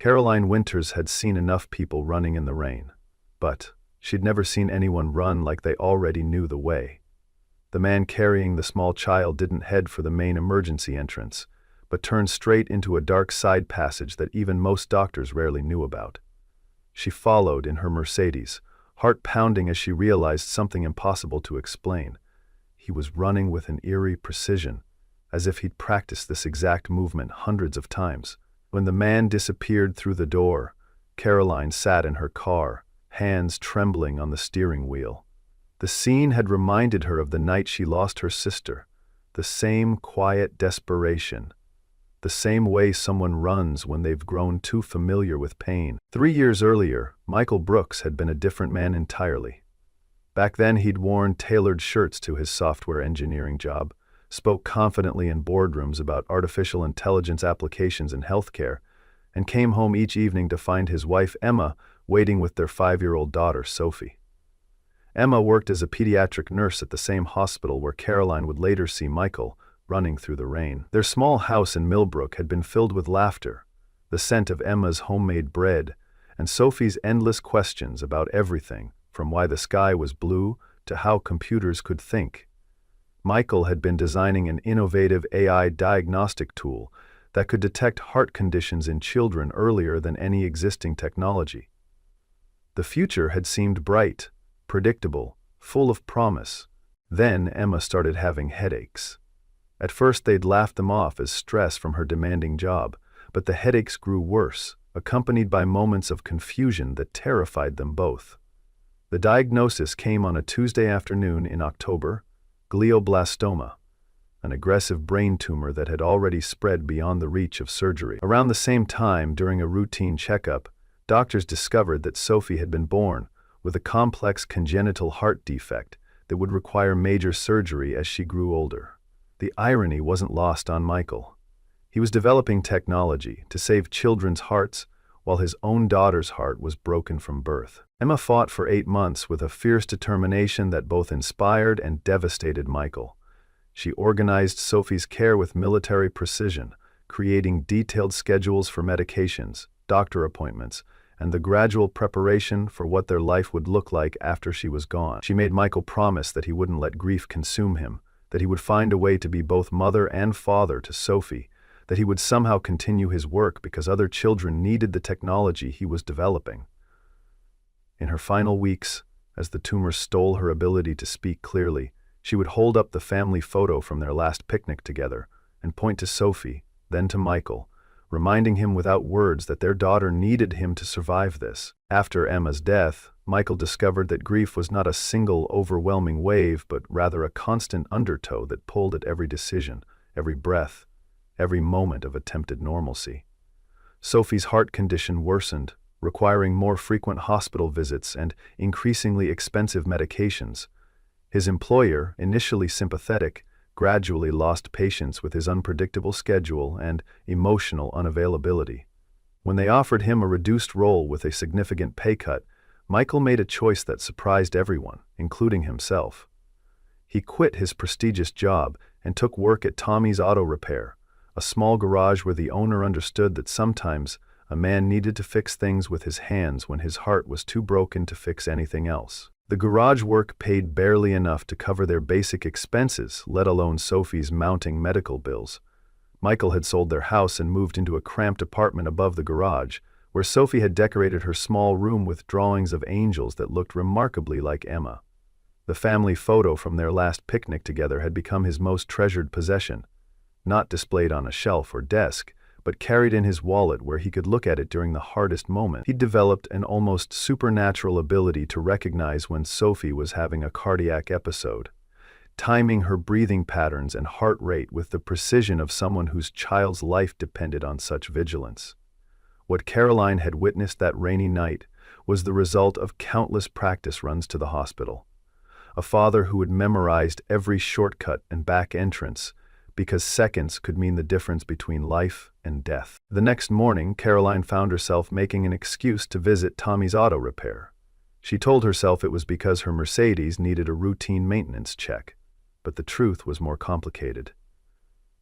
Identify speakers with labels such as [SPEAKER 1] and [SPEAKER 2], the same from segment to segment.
[SPEAKER 1] Caroline Winters had seen enough people running in the rain, but she'd never seen anyone run like they already knew the way. The man carrying the small child didn't head for the main emergency entrance, but turned straight into a dark side passage that even most doctors rarely knew about. She followed in her Mercedes, heart pounding as she realized something impossible to explain. He was running with an eerie precision, as if he'd practiced this exact movement hundreds of times. When the man disappeared through the door, Caroline sat in her car, hands trembling on the steering wheel. The scene had reminded her of the night she lost her sister, the same quiet desperation, the same way someone runs when they've grown too familiar with pain. 3 years earlier, Michael Brooks had been a different man entirely. Back then he'd worn tailored shirts to his software engineering job, spoke confidently in boardrooms about artificial intelligence applications in healthcare, and came home each evening to find his wife Emma waiting with their 5-year-old daughter Sophie. Emma worked as a pediatric nurse at the same hospital where Caroline would later see Michael running through the rain. Their small house in Millbrook had been filled with laughter, the scent of Emma's homemade bread, and Sophie's endless questions about everything, from why the sky was blue to how computers could think. Michael had been designing an innovative AI diagnostic tool that could detect heart conditions in children earlier than any existing technology. The future had seemed bright, predictable, full of promise. Then Emma started having headaches. At first they'd laughed them off as stress from her demanding job, but the headaches grew worse, accompanied by moments of confusion that terrified them both. The diagnosis came on a Tuesday afternoon in October: glioblastoma, an aggressive brain tumor that had already spread beyond the reach of surgery. Around the same time, during a routine checkup, doctors discovered that Sophie had been born with a complex congenital heart defect that would require major surgery as she grew older. The irony wasn't lost on Michael. He was developing technology to save children's hearts while his own daughter's heart was broken from birth. Emma fought for 8 months with a fierce determination that both inspired and devastated Michael. She organized Sophie's care with military precision, creating detailed schedules for medications, doctor appointments, and the gradual preparation for what their life would look like after she was gone. She made Michael promise that he wouldn't let grief consume him, that he would find a way to be both mother and father to Sophie, that he would somehow continue his work because other children needed the technology he was developing. In her final weeks, as the tumor stole her ability to speak clearly, she would hold up the family photo from their last picnic together and point to Sophie, then to Michael, reminding him without words that their daughter needed him to survive this. After Emma's death, Michael discovered that grief was not a single overwhelming wave, but rather a constant undertow that pulled at every decision, every breath, every moment of attempted normalcy. Sophie's heart condition worsened, requiring more frequent hospital visits and increasingly expensive medications. His employer, initially sympathetic, gradually lost patience with his unpredictable schedule and emotional unavailability. When they offered him a reduced role with a significant pay cut, Michael made a choice that surprised everyone, including himself. He quit his prestigious job and took work at Tommy's Auto Repair, a small garage where the owner understood that sometimes a man needed to fix things with his hands when his heart was too broken to fix anything else. The garage work paid barely enough to cover their basic expenses, let alone Sophie's mounting medical bills. Michael had sold their house and moved into a cramped apartment above the garage, where Sophie had decorated her small room with drawings of angels that looked remarkably like Emma. The family photo from their last picnic together had become his most treasured possession, not displayed on a shelf or desk, but carried in his wallet where he could look at it during the hardest moment. He developed an almost supernatural ability to recognize when Sophie was having a cardiac episode, timing her breathing patterns and heart rate with the precision of someone whose child's life depended on such vigilance. What Caroline had witnessed that rainy night was the result of countless practice runs to the hospital. A father who had memorized every shortcut and back entrance, because seconds could mean the difference between life and death. The next morning, Caroline found herself making an excuse to visit Tommy's Auto Repair. She told herself it was because her Mercedes needed a routine maintenance check, but the truth was more complicated.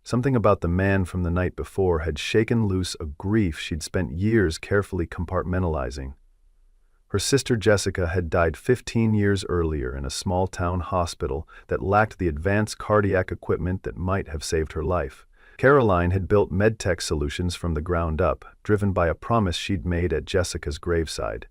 [SPEAKER 1] Something about the man from the night before had shaken loose a grief she'd spent years carefully compartmentalizing. Her sister Jessica had died 15 years earlier in a small-town hospital that lacked the advanced cardiac equipment that might have saved her life. Caroline had built medtech solutions from the ground up, driven by a promise she'd made at Jessica's graveside.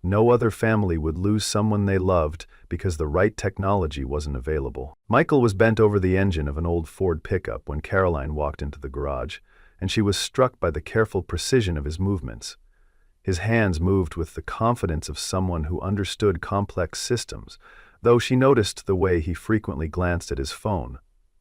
[SPEAKER 1] No other family would lose someone they loved because the right technology wasn't available. Michael was bent over the engine of an old Ford pickup when Caroline walked into the garage, and she was struck by the careful precision of his movements. His hands moved with the confidence of someone who understood complex systems, though she noticed the way he frequently glanced at his phone.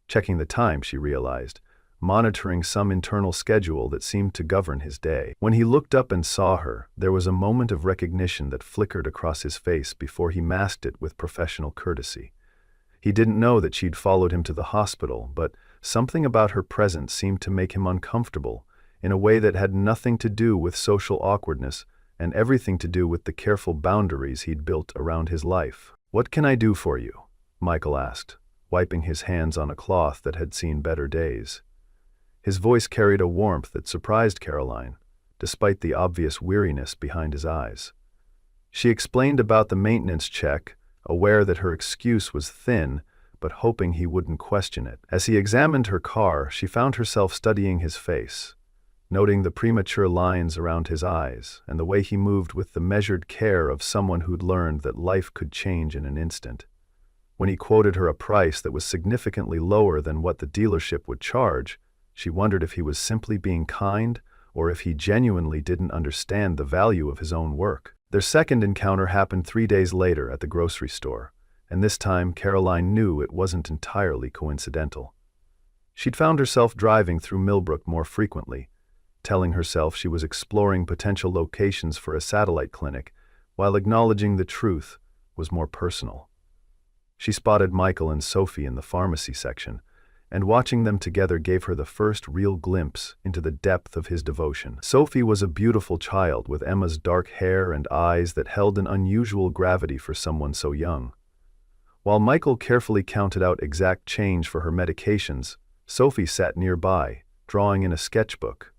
[SPEAKER 1] Checking the time, she realized, monitoring some internal schedule that seemed to govern his day. When he looked up and saw her, there was a moment of recognition that flickered across his face before he masked it with professional courtesy. He didn't know that she'd followed him to the hospital, but something about her presence seemed to make him uncomfortable, in a way that had nothing to do with social awkwardness and everything to do with the careful boundaries he'd built around his life. "What can I do for you?" Michael asked, wiping his hands on a cloth that had seen better days. His voice carried a warmth that surprised Caroline, despite the obvious weariness behind his eyes. She explained about the maintenance check, aware that her excuse was thin, but hoping he wouldn't question it. As he examined her car, she found herself studying his face, noting the premature lines around his eyes and the way he moved with the measured care of someone who'd learned that life could change in an instant. When he quoted her a price that was significantly lower than what the dealership would charge, she wondered if he was simply being kind or if he genuinely didn't understand the value of his own work. Their second encounter happened 3 days later at the grocery store, and this time Caroline knew it wasn't entirely coincidental. She'd found herself driving through Millbrook more frequently, telling herself she was exploring potential locations for a satellite clinic, while acknowledging the truth was more personal. She spotted Michael and Sophie in the pharmacy section, and watching them together gave her the first real glimpse into the depth of his devotion. Sophie was a beautiful child with Emma's dark hair and eyes that held an unusual gravity for someone so young. While Michael carefully counted out exact change for her medications, Sophie sat nearby, drawing in a sketchbook,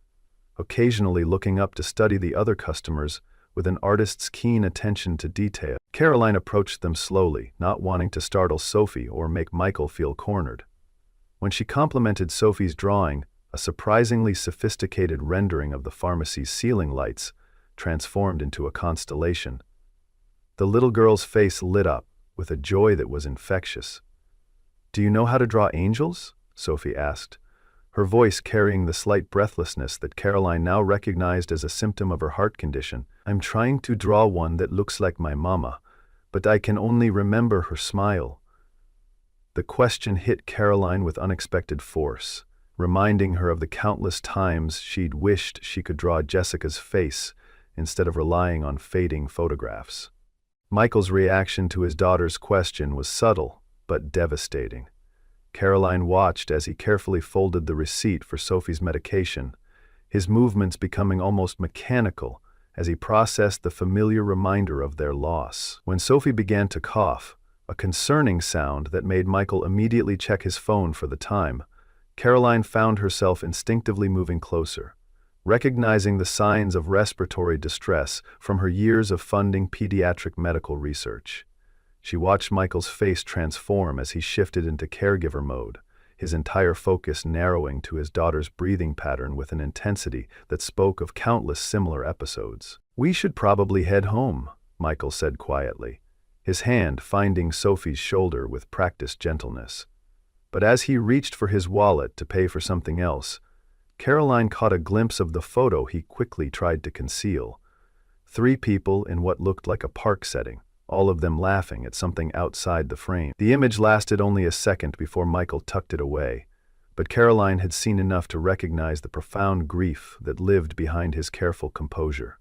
[SPEAKER 1] occasionally looking up to study the other customers with an artist's keen attention to detail. Caroline approached them slowly, not wanting to startle Sophie or make Michael feel cornered. When she complimented Sophie's drawing, a surprisingly sophisticated rendering of the pharmacy's ceiling lights transformed into a constellation. The little girl's face lit up with a joy that was infectious. "Do you know how to draw angels?" Sophie asked, her voice carrying the slight breathlessness that Caroline now recognized as a symptom of her heart condition. "I'm trying to draw one that looks like my mama, but I can only remember her smile." The question hit Caroline with unexpected force, reminding her of the countless times she'd wished she could draw Jessica's face instead of relying on fading photographs. Michael's reaction to his daughter's question was subtle but devastating. Caroline watched as he carefully folded the receipt for Sophie's medication, his movements becoming almost mechanical as he processed the familiar reminder of their loss. When Sophie began to cough, a concerning sound that made Michael immediately check his phone for the time, Caroline found herself instinctively moving closer, recognizing the signs of respiratory distress from her years of funding pediatric medical research. She watched Michael's face transform as he shifted into caregiver mode, his entire focus narrowing to his daughter's breathing pattern with an intensity that spoke of countless similar episodes. "We should probably head home," Michael said quietly, his hand finding Sophie's shoulder with practiced gentleness. But as he reached for his wallet to pay for something else, Caroline caught a glimpse of the photo he quickly tried to conceal. 3 people in what looked like a park setting, all of them laughing at something outside the frame. The image lasted only a second before Michael tucked it away, but Caroline had seen enough to recognize the profound grief that lived behind his careful composure.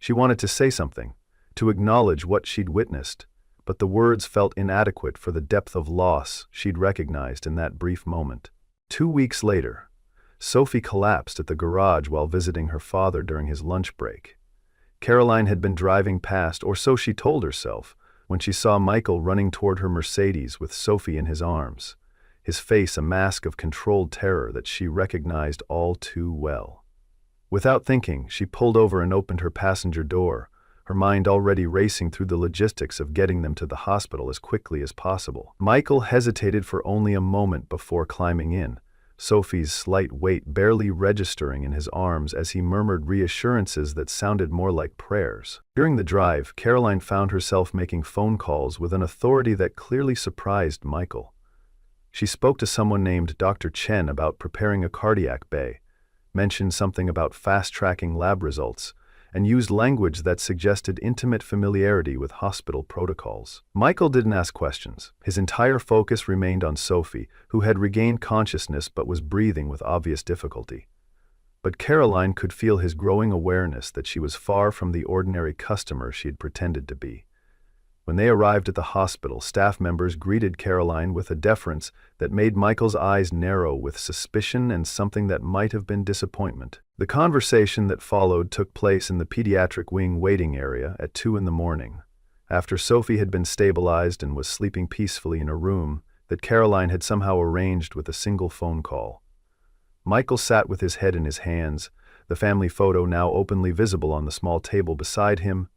[SPEAKER 1] She wanted to say something, to acknowledge what she'd witnessed, but the words felt inadequate for the depth of loss she'd recognized in that brief moment. 2 weeks later, Sophie collapsed at the garage while visiting her father during his lunch break. Caroline had been driving past, or so she told herself, when she saw Michael running toward her Mercedes with Sophie in his arms. his face a mask of controlled terror that she recognized all too well. Without thinking, she pulled over and opened her passenger door, her mind already racing through the logistics of getting them to the hospital as quickly as possible. Michael hesitated for only a moment before climbing in, Sophie's slight weight barely registering in his arms as he murmured reassurances that sounded more like prayers. During the drive, Caroline found herself making phone calls with an authority that clearly surprised Michael. She spoke to someone named Dr. Chen about preparing a cardiac bay, mentioned something about fast-tracking lab results, and used language that suggested intimate familiarity with hospital protocols. Michael didn't ask questions. His entire focus remained on Sophie, who had regained consciousness but was breathing with obvious difficulty. But Caroline could feel his growing awareness that she was far from the ordinary customer she had pretended to be. When they arrived at the hospital, staff members greeted Caroline with a deference that made Michael's eyes narrow with suspicion and something that might have been disappointment. The conversation that followed took place in the pediatric wing waiting area at 2 a.m, after Sophie had been stabilized and was sleeping peacefully in a room that Caroline had somehow arranged with a single phone call. Michael sat with his head in his hands, the family photo now openly visible on the small table beside him,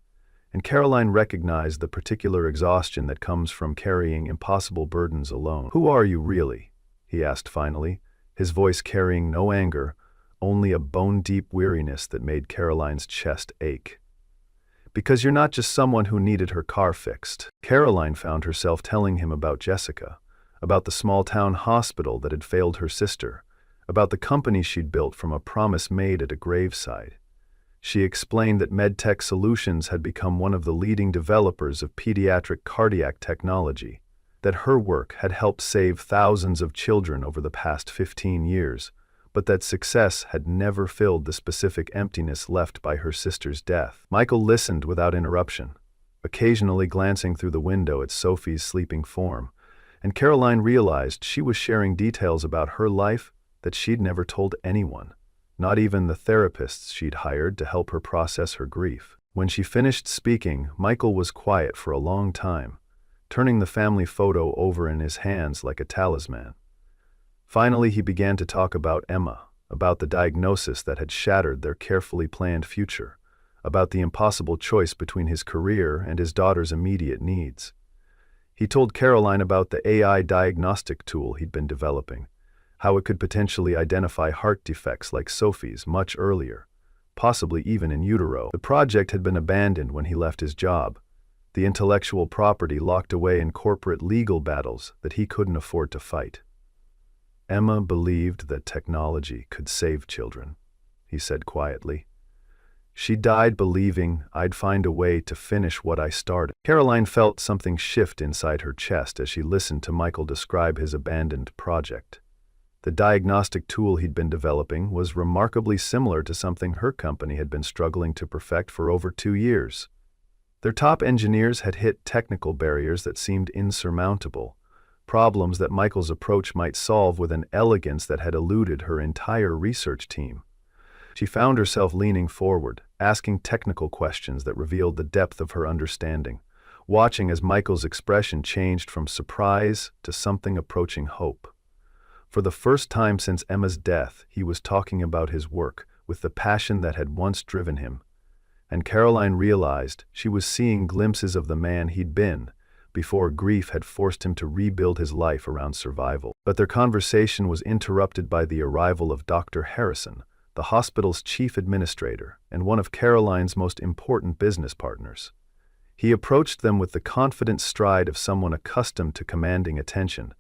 [SPEAKER 1] and Caroline recognized the particular exhaustion that comes from carrying impossible burdens alone. "Who are you really?" he asked finally, his voice carrying no anger, only a bone-deep weariness that made Caroline's chest ache. "Because you're not just someone who needed her car fixed." Caroline found herself telling him about Jessica, about the small-town hospital that had failed her sister, about the company she'd built from a promise made at a graveside. She explained that MedTech Solutions had become one of the leading developers of pediatric cardiac technology, that her work had helped save thousands of children over the past 15 years, but that success had never filled the specific emptiness left by her sister's death. Michael listened without interruption, occasionally glancing through the window at Sophie's sleeping form, and Caroline realized she was sharing details about her life that she'd never told anyone. Not even the therapists she'd hired to help her process her grief. When she finished speaking, Michael was quiet for a long time, turning the family photo over in his hands like a talisman. Finally, he began to talk about Emma, about the diagnosis that had shattered their carefully planned future, about the impossible choice between his career and his daughter's immediate needs. He told Caroline about the AI diagnostic tool he'd been developing, how it could potentially identify heart defects like Sophie's much earlier, possibly even in utero. The project had been abandoned when he left his job, the intellectual property locked away in corporate legal battles that he couldn't afford to fight. "Emma believed that technology could save children," he said quietly. "She died believing I'd find a way to finish what I started." Caroline felt something shift inside her chest as she listened to Michael describe his abandoned project. The diagnostic tool he'd been developing was remarkably similar to something her company had been struggling to perfect for over 2 years. Their top engineers had hit technical barriers that seemed insurmountable, problems that Michael's approach might solve with an elegance that had eluded her entire research team. She found herself leaning forward, asking technical questions that revealed the depth of her understanding, watching as Michael's expression changed from surprise to something approaching hope. For the first time since Emma's death, he was talking about his work with the passion that had once driven him, and Caroline realized she was seeing glimpses of the man he'd been before grief had forced him to rebuild his life around survival. But their conversation was interrupted by the arrival of Dr. Harrison, the hospital's chief administrator and one of Caroline's most important business partners. He approached them with the confident stride of someone accustomed to commanding attention,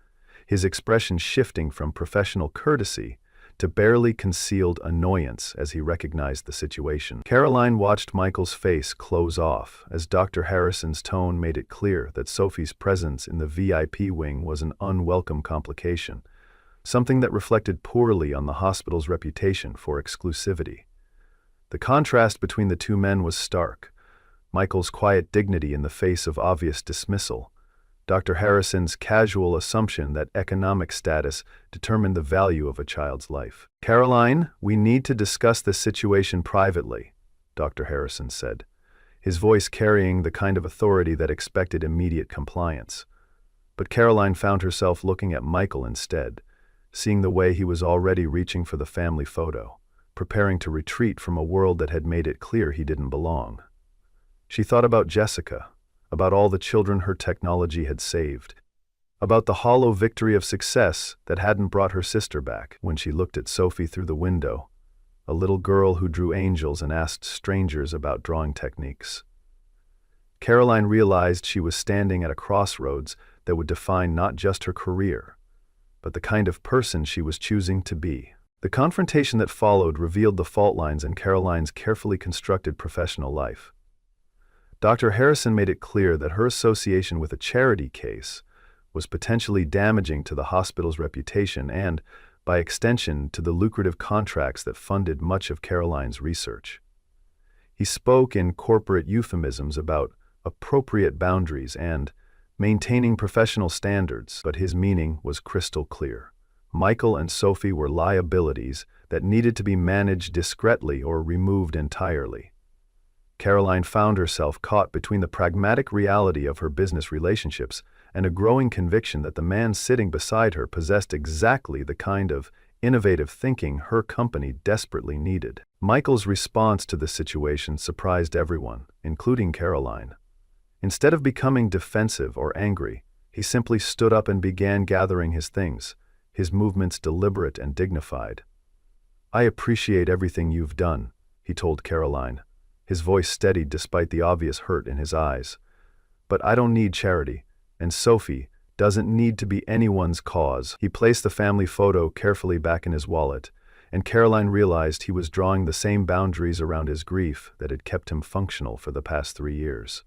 [SPEAKER 1] his expression shifting from professional courtesy to barely concealed annoyance as he recognized the situation. Caroline watched Michael's face close off as Dr. Harrison's tone made it clear that Sophie's presence in the VIP wing was an unwelcome complication, something that reflected poorly on the hospital's reputation for exclusivity. The contrast between the two men was stark. Michael's quiet dignity in the face of obvious dismissal, Dr. Harrison's casual assumption that economic status determined the value of a child's life. "Caroline, we need to discuss this situation privately," Dr. Harrison said, his voice carrying the kind of authority that expected immediate compliance. But Caroline found herself looking at Michael instead, seeing the way he was already reaching for the family photo, preparing to retreat from a world that had made it clear he didn't belong. She thought about Jessica, about all the children her technology had saved, about the hollow victory of success that hadn't brought her sister back. When she looked at Sophie through the window, a little girl who drew angels and asked strangers about drawing techniques, Caroline realized she was standing at a crossroads that would define not just her career, but the kind of person she was choosing to be. The confrontation that followed revealed the fault lines in Caroline's carefully constructed professional life. Dr. Harrison made it clear that her association with a charity case was potentially damaging to the hospital's reputation and, by extension, to the lucrative contracts that funded much of Caroline's research. He spoke in corporate euphemisms about appropriate boundaries and maintaining professional standards, but his meaning was crystal clear. Michael and Sophie were liabilities that needed to be managed discreetly or removed entirely. Caroline found herself caught between the pragmatic reality of her business relationships and a growing conviction that the man sitting beside her possessed exactly the kind of innovative thinking her company desperately needed. Michael's response to the situation surprised everyone, including Caroline. Instead of becoming defensive or angry, he simply stood up and began gathering his things, his movements deliberate and dignified. "I appreciate everything you've done," he told Caroline, his voice steadied despite the obvious hurt in his eyes. "But I don't need charity, and Sophie doesn't need to be anyone's cause." He placed the family photo carefully back in his wallet, and Caroline realized he was drawing the same boundaries around his grief that had kept him functional for the past 3 years.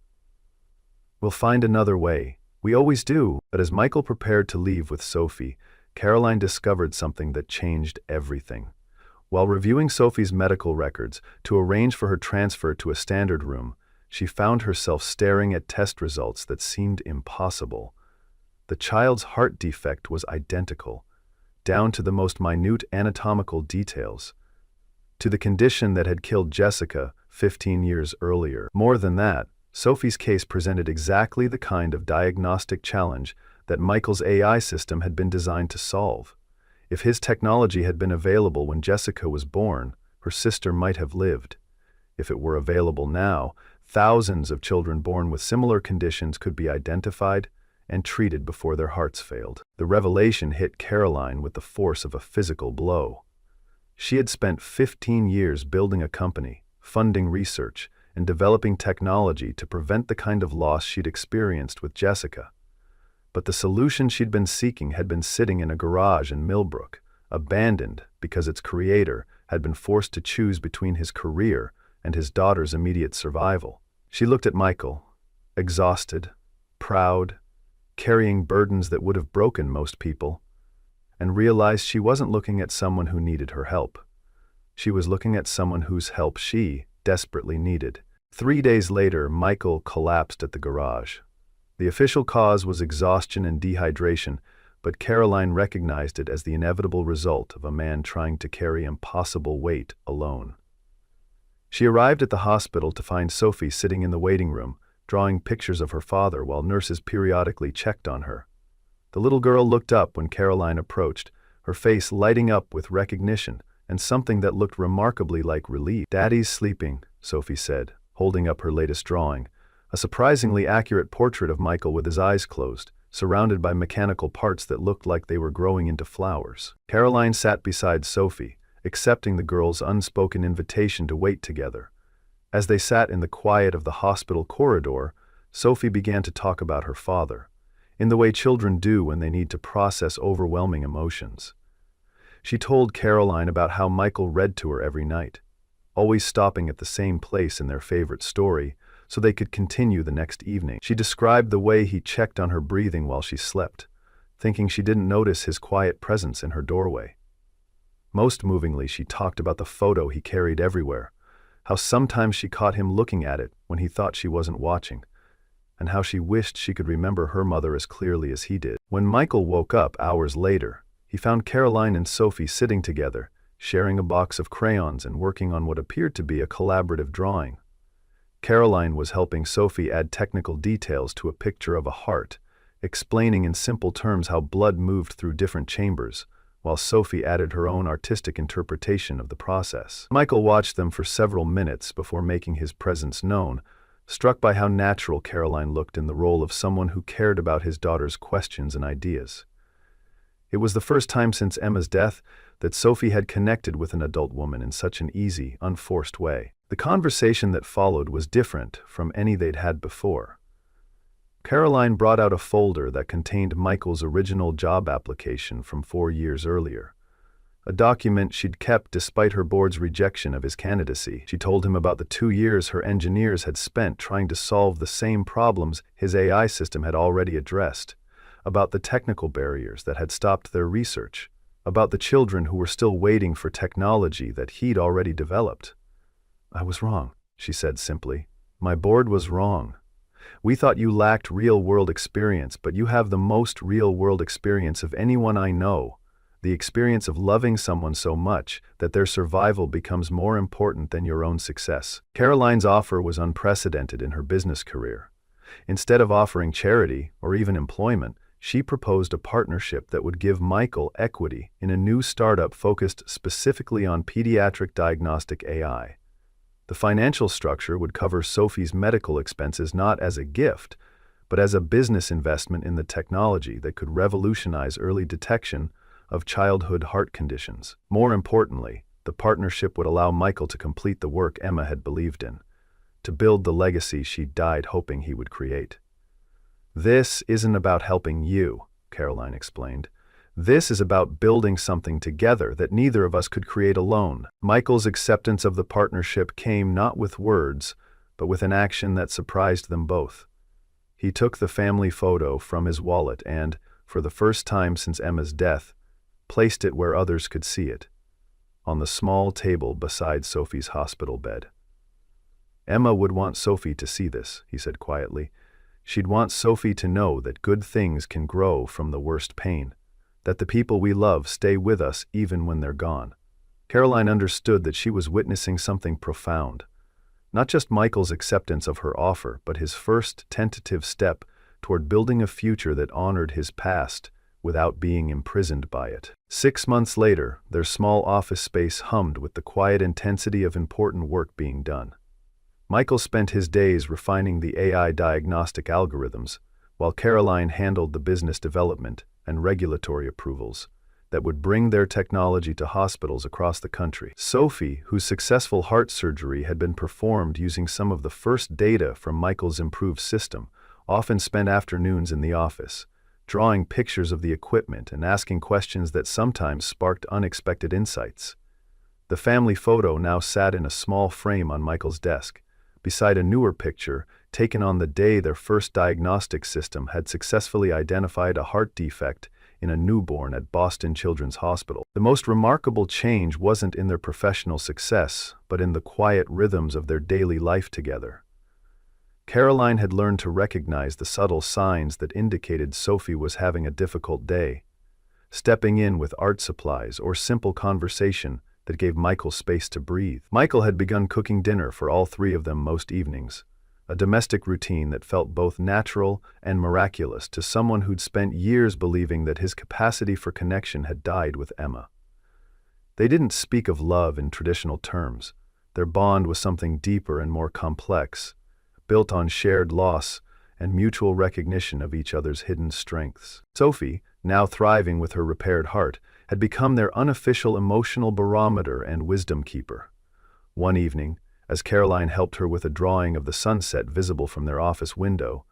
[SPEAKER 1] "We'll find another way. We always do." But as Michael prepared to leave with Sophie, Caroline discovered something that changed everything. While reviewing Sophie's medical records to arrange for her transfer to a standard room, she found herself staring at test results that seemed impossible. The child's heart defect was identical, down to the most minute anatomical details, to the condition that had killed Jessica 15 years earlier. More than that, Sophie's case presented exactly the kind of diagnostic challenge that Michael's AI system had been designed to solve. If his technology had been available when Jessica was born, her sister might have lived. If it were available now, thousands of children born with similar conditions could be identified and treated before their hearts failed. The revelation hit Caroline with the force of a physical blow. She had spent 15 years building a company, funding research, and developing technology to prevent the kind of loss she'd experienced with Jessica. But the solution she'd been seeking had been sitting in a garage in Millbrook, abandoned because its creator had been forced to choose between his career and his daughter's immediate survival. She looked at Michael, exhausted, proud, carrying burdens that would have broken most people, and realized she wasn't looking at someone who needed her help. She was looking at someone whose help she desperately needed. 3 days later, Michael collapsed at the garage. The official cause was exhaustion and dehydration, but Caroline recognized it as the inevitable result of a man trying to carry impossible weight alone. She arrived at the hospital to find Sophie sitting in the waiting room, drawing pictures of her father while nurses periodically checked on her. The little girl looked up when Caroline approached, her face lighting up with recognition and something that looked remarkably like relief. "Daddy's sleeping," Sophie said, holding up her latest drawing, a surprisingly accurate portrait of Michael with his eyes closed, surrounded by mechanical parts that looked like they were growing into flowers. Caroline sat beside Sophie, accepting the girl's unspoken invitation to wait together. As they sat in the quiet of the hospital corridor, Sophie began to talk about her father, in the way children do when they need to process overwhelming emotions. She told Caroline about how Michael read to her every night, always stopping at the same place in their favorite story so they could continue the next evening. She described the way he checked on her breathing while she slept, thinking she didn't notice his quiet presence in her doorway. Most movingly, she talked about the photo he carried everywhere, how sometimes she caught him looking at it when he thought she wasn't watching, and how she wished she could remember her mother as clearly as he did. When Michael woke up hours later, he found Caroline and Sophie sitting together, sharing a box of crayons and working on what appeared to be a collaborative drawing. Caroline was helping Sophie add technical details to a picture of a heart, explaining in simple terms how blood moved through different chambers, while Sophie added her own artistic interpretation of the process. Michael watched them for several minutes before making his presence known, struck by how natural Caroline looked in the role of someone who cared about his daughter's questions and ideas. It was the first time since Emma's death that Sophie had connected with an adult woman in such an easy, unforced way. The conversation that followed was different from any they'd had before. Caroline brought out a folder that contained Michael's original job application from 4 years earlier, a document she'd kept despite her board's rejection of his candidacy. She told him about the 2 years her engineers had spent trying to solve the same problems his AI system had already addressed, about the technical barriers that had stopped their research, about the children who were still waiting for technology that he'd already developed. "I was wrong," she said simply. "My board was wrong. We thought you lacked real-world experience, but you have the most real-world experience of anyone I know, the experience of loving someone so much that their survival becomes more important than your own success." Caroline's offer was unprecedented in her business career. Instead of offering charity or even employment, she proposed a partnership that would give Michael equity in a new startup focused specifically on pediatric diagnostic AI. The financial structure would cover Sophie's medical expenses not as a gift, but as a business investment in the technology that could revolutionize early detection of childhood heart conditions. More importantly, the partnership would allow Michael to complete the work Emma had believed in, to build the legacy she died hoping he would create. "This isn't about helping you," Caroline explained. "This is about building something together that neither of us could create alone." Michael's acceptance of the partnership came not with words, but with an action that surprised them both. He took the family photo from his wallet and, for the first time since Emma's death, placed it where others could see it, on the small table beside Sophie's hospital bed. "Emma would want Sophie to see this," he said quietly. "She'd want Sophie to know that good things can grow from the worst pain, that the people we love stay with us even when they're gone." Caroline understood that she was witnessing something profound, not just Michael's acceptance of her offer, but his first tentative step toward building a future that honored his past without being imprisoned by it. 6 months later, their small office space hummed with the quiet intensity of important work being done. Michael spent his days refining the AI diagnostic algorithms, while Caroline handled the business development and regulatory approvals that would bring their technology to hospitals across the country. Sophie, whose successful heart surgery had been performed using some of the first data from Michael's improved system, often spent afternoons in the office, drawing pictures of the equipment and asking questions that sometimes sparked unexpected insights. The family photo now sat in a small frame on Michael's desk, beside a newer picture taken on the day their first diagnostic system had successfully identified a heart defect in a newborn at Boston Children's Hospital. The most remarkable change wasn't in their professional success, but in the quiet rhythms of their daily life together. Caroline had learned to recognize the subtle signs that indicated Sophie was having a difficult day, stepping in with art supplies or simple conversation that gave Michael space to breathe. Michael had begun cooking dinner for all 3 of them most evenings, a domestic routine that felt both natural and miraculous to someone who'd spent years believing that his capacity for connection had died with Emma. They didn't speak of love in traditional terms. Their bond was something deeper and more complex, built on shared loss and mutual recognition of each other's hidden strengths. Sophie, now thriving with her repaired heart, had become their unofficial emotional barometer and wisdom keeper. One evening, as Caroline helped her with a drawing of the sunset visible from their office window,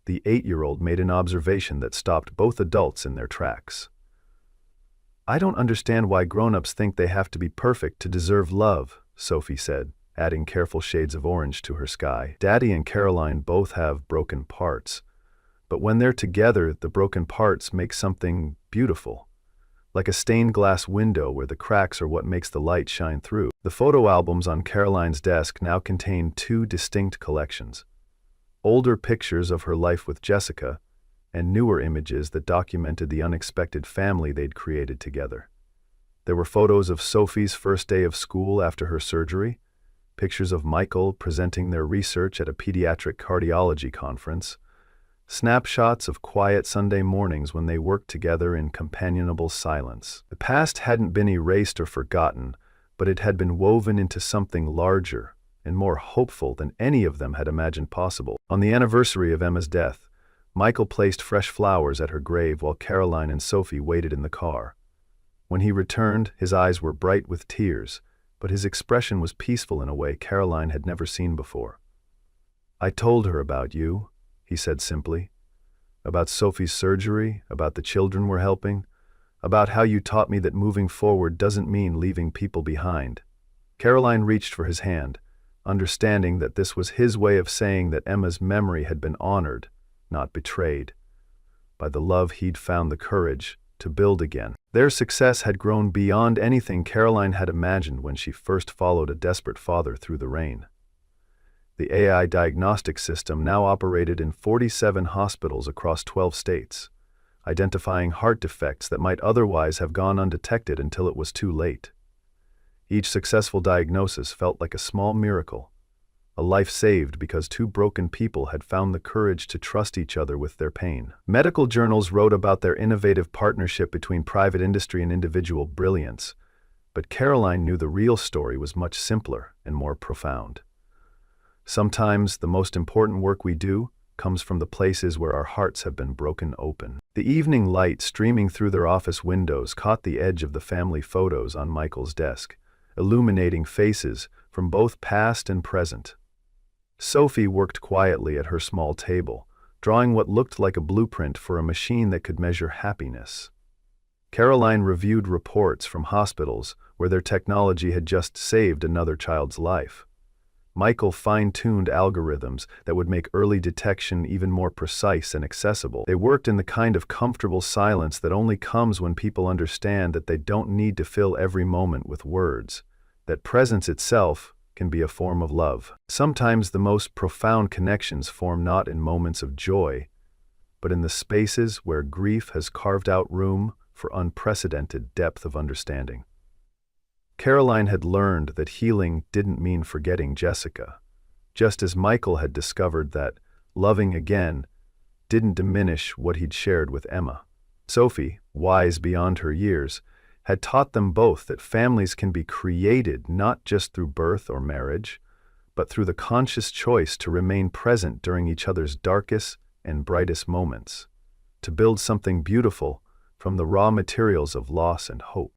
[SPEAKER 1] the 8-year-old made an observation that stopped both adults in their tracks. "I don't understand why grown-ups think they have to be perfect to deserve love," Sophie said, adding careful shades of orange to her sky. "Daddy and Caroline both have broken parts, but when they're together, the broken parts make something beautiful, like a stained glass window where the cracks are what makes the light shine through." The photo albums on Caroline's desk now contained 2 distinct collections: older pictures of her life with Jessica, and newer images that documented the unexpected family they'd created together. There were photos of Sophie's first day of school after her surgery, pictures of Michael presenting their research at a pediatric cardiology conference, snapshots of quiet Sunday mornings when they worked together in companionable silence. The past hadn't been erased or forgotten, but it had been woven into something larger and more hopeful than any of them had imagined possible. On the anniversary of Emma's death, Michael placed fresh flowers at her grave while Caroline and Sophie waited in the car. When he returned, his eyes were bright with tears, but his expression was peaceful in a way Caroline had never seen before. "I told her about you," he said simply. "About Sophie's surgery, about the children we're helping, about how you taught me that moving forward doesn't mean leaving people behind." Caroline reached for his hand, understanding that this was his way of saying that Emma's memory had been honored, not betrayed, by the love he'd found the courage to build again. Their success had grown beyond anything Caroline had imagined when she first followed a desperate father through the rain. The AI diagnostic system now operated in 47 hospitals across 12 states, identifying heart defects that might otherwise have gone undetected until it was too late. Each successful diagnosis felt like a small miracle, a life saved because two broken people had found the courage to trust each other with their pain. Medical journals wrote about their innovative partnership between private industry and individual brilliance, but Caroline knew the real story was much simpler and more profound. Sometimes the most important work we do comes from the places where our hearts have been broken open. The evening light streaming through their office windows caught the edge of the family photos on Michael's desk, illuminating faces from both past and present. Sophie worked quietly at her small table, drawing what looked like a blueprint for a machine that could measure happiness. Caroline reviewed reports from hospitals where their technology had just saved another child's life. Michael fine-tuned algorithms that would make early detection even more precise and accessible. They worked in the kind of comfortable silence that only comes when people understand that they don't need to fill every moment with words, that presence itself can be a form of love. Sometimes the most profound connections form not in moments of joy, but in the spaces where grief has carved out room for unprecedented depth of understanding. Caroline had learned that healing didn't mean forgetting Jessica, just as Michael had discovered that loving again didn't diminish what he'd shared with Emma. Sophie, wise beyond her years, had taught them both that families can be created not just through birth or marriage, but through the conscious choice to remain present during each other's darkest and brightest moments, to build something beautiful from the raw materials of loss and hope.